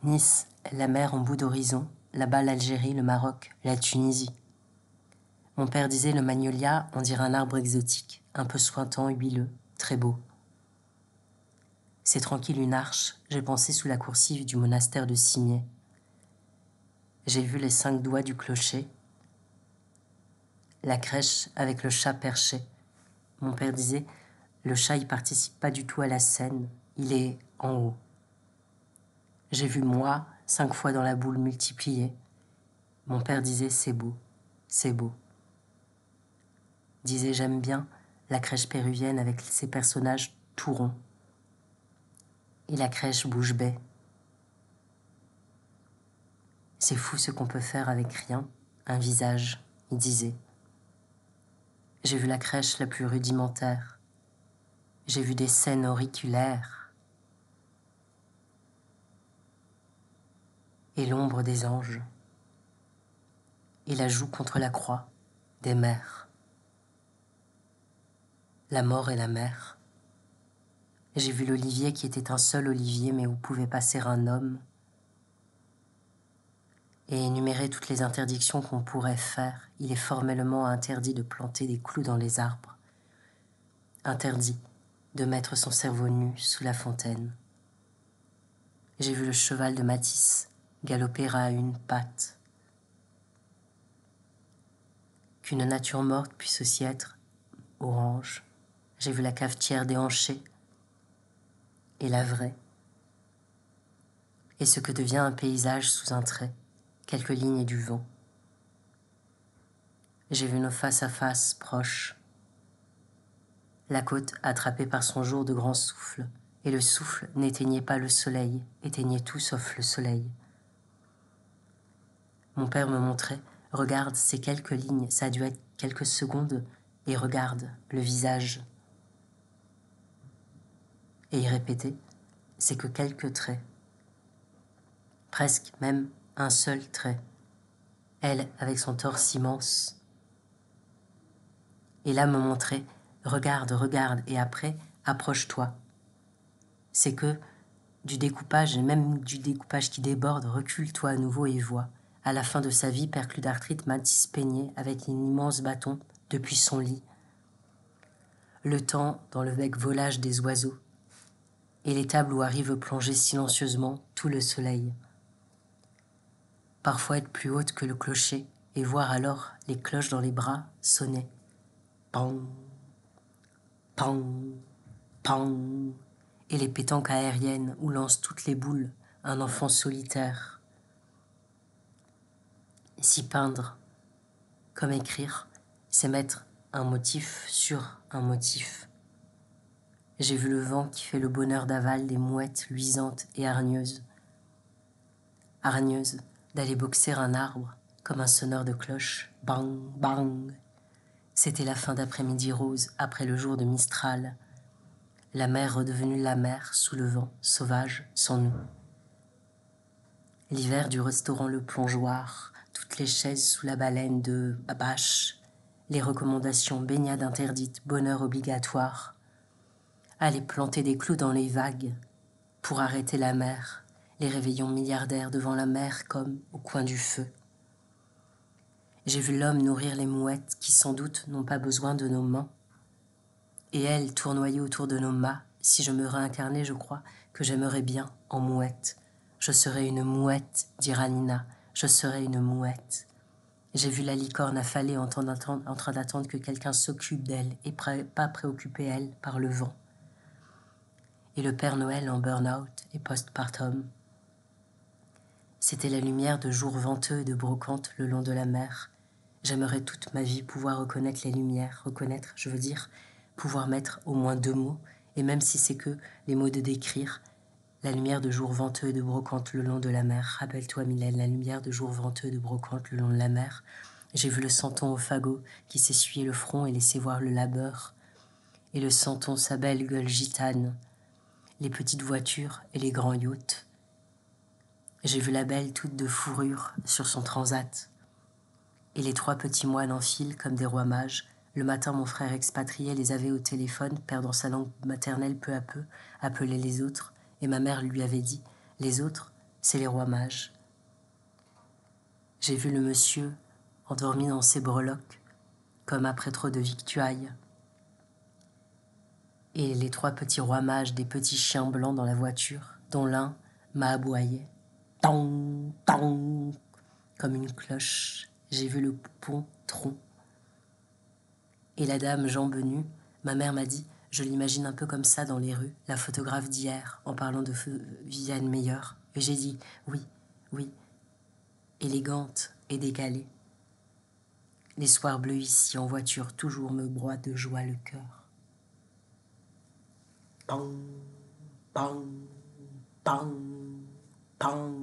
Nice, la mer en bout d'horizon, là-bas l'Algérie, le Maroc, la Tunisie. Mon père disait le magnolia, on dirait un arbre exotique, un peu suintant, huileux, très beau. C'est tranquille une arche, j'ai pensé sous la coursive du monastère de Cimiez. J'ai vu les 5 doigts du clocher, la crèche avec le chat perché. Mon père disait, le chat y participe pas du tout à la scène, il est en haut. J'ai vu moi, 5 fois dans la boule multipliée. Mon père disait, c'est beau, c'est beau. Disait, j'aime bien la crèche péruvienne avec ses personnages tout ronds. Et la crèche bouche bée. C'est fou ce qu'on peut faire avec rien, un visage, il disait. J'ai vu la crèche la plus rudimentaire. J'ai vu des scènes auriculaires. Et l'ombre des anges. Et la joue contre la croix des mères. La mort et la mer. J'ai vu l'olivier qui était un seul olivier mais où pouvait passer un homme. Et énumérer toutes les interdictions qu'on pourrait faire, il est formellement interdit de planter des clous dans les arbres. Interdit de mettre son cerveau nu sous la fontaine. J'ai vu le cheval de Matisse galoper à une patte. Qu'une nature morte puisse aussi être orange. J'ai vu la cafetière déhanchée et la vraie. Et ce que devient un paysage sous un trait, quelques lignes et du vent. J'ai vu nos face à face proches. La côte attrapée par son jour de grand souffle, et le souffle n'éteignait pas le soleil, éteignait tout sauf le soleil. Mon père me montrait, regarde ces quelques lignes, ça a dû être quelques secondes, et regarde le visage. Et il répétait, c'est que quelques traits. Presque même un seul trait. Elle avec son torse immense. Et là me montrait, regarde, regarde, et après, approche-toi. C'est que du découpage, et même du découpage qui déborde, recule-toi à nouveau et vois. À la fin de sa vie, perclus d'arthrite, Matisse peignait avec un immense bâton depuis son lit. Le temps dans le bec volage des oiseaux. Et les tables où arrive plonger silencieusement tout le soleil. Parfois être plus haute que le clocher et voir alors les cloches dans les bras sonner. Pang, pang, pang. Et les pétanques aériennes où lancent toutes les boules un enfant solitaire. Si peindre, comme écrire, c'est mettre un motif sur un motif. J'ai vu le vent qui fait le bonheur d'aval des mouettes luisantes et hargneuses. Hargneuses d'aller boxer un arbre comme un sonneur de cloche. Bang, bang. C'était la fin d'après-midi rose après le jour de Mistral. La mer redevenue la mer sous le vent, sauvage, sans nous. L'hiver du restaurant Le Plongeoir, toutes les chaises sous la baleine de Babache, les recommandations, baignade interdite, bonheur obligatoire. Aller planter des clous dans les vagues pour arrêter la mer, les réveillons milliardaires devant la mer comme au coin du feu. J'ai vu l'homme nourrir les mouettes qui sans doute n'ont pas besoin de nos mains. Et elles tournoyer autour de nos mâts. Si je me réincarnais, je crois que j'aimerais bien en mouette. Je serais une mouette, dira Nina. Je serais une mouette. J'ai vu la licorne affalée en train d'attendre que quelqu'un s'occupe d'elle et pas préoccupée, elle, par le vent. Et le Père Noël en burn-out et postpartum. C'était la lumière de jours venteux et de brocantes le long de la mer. J'aimerais toute ma vie pouvoir reconnaître les lumières. Reconnaître, je veux dire, pouvoir mettre au moins 2 mots, et même si c'est que les mots de décrire, la lumière de jours venteux et de brocantes le long de la mer. Rappelle-toi, Mylène, la lumière de jours venteux et de brocantes le long de la mer. J'ai vu le santon au fagot qui s'essuyait le front et laissait voir le labeur. Et le santon, sa belle gueule gitane, les petites voitures et les grands yachts. J'ai vu la belle toute de fourrure sur son transat. Et les 3 petits moines en file comme des rois mages. Le matin, mon frère expatrié les avait au téléphone, perdant sa langue maternelle peu à peu, appelait les autres, et ma mère lui avait dit « Les autres, c'est les rois mages. J'ai vu le monsieur endormi dans ses breloques, comme après trop de victuailles. Et les 3 petits rois mages des petits chiens blancs dans la voiture, dont l'un m'a aboyé. Tang, tang, comme une cloche. J'ai vu le poupon tronc. Et la dame jambes nues, ma mère m'a dit, je l'imagine un peu comme ça dans les rues, la photographe d'hier, en parlant de Viviane Meyer. Et j'ai dit, oui, oui, élégante et décalée. Les soirs bleus ici en voiture toujours me broient de joie le cœur. Pang, pang, pang, pang.